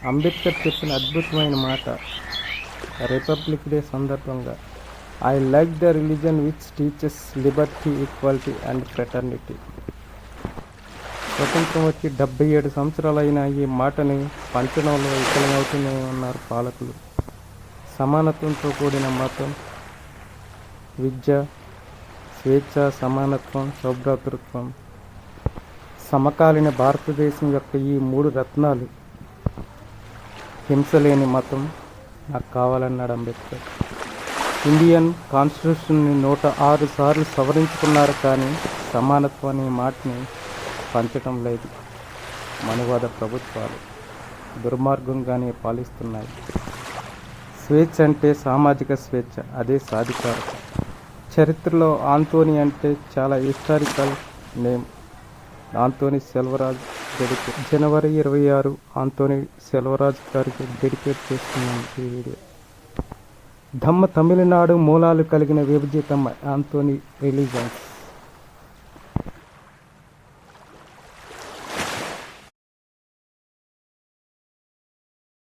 అంబేద్కర్ చెప్పిన అద్భుతమైన మాట రిపబ్లిక్ డే సందర్భంగా, I like the religion which teaches Liberty, equality and fraternity. స్వతంత్రం వచ్చి 77 సంవత్సరాలైన ఈ మాటని పంచడంలో విఫలమవుతూనే ఉన్నారు పాలకులు. సమానత్వంతో కూడిన మతం, విద్య, స్వేచ్ఛ, సమానత్వం, సౌభ్రాతృత్వం, సమకాలీన భారతదేశం యొక్క ఈ 3 రత్నాలు. హింస లేని మతం నాకు కావాలన్నాడు అంబేద్కర్. ఇండియన్ కాన్స్టిట్యూషన్ని 106 సార్లు సవరించుకున్నారు, కానీ సమానత్వం అనే మాటని పంచటం లేదు. మనువాద ప్రభుత్వాలు దుర్మార్గంగానే పాలిస్తున్నాయి. స్వేచ్ఛ అంటే సామాజిక స్వేచ్ఛ, అదే సాధికారత. చరిత్రలో ఆంటోనీ అంటే చాలా historical name. Antony Selvaraj dedicate. జనవరి 26 ఆంటోనీ సెల్వరాజ్ గారికి డెడికేట్ చేస్తున్నాను ఈ వీడియో. తమిళనాడు మూలాలు కలిగిన విభజిత ఆంటోనీ రిలీజన్స్.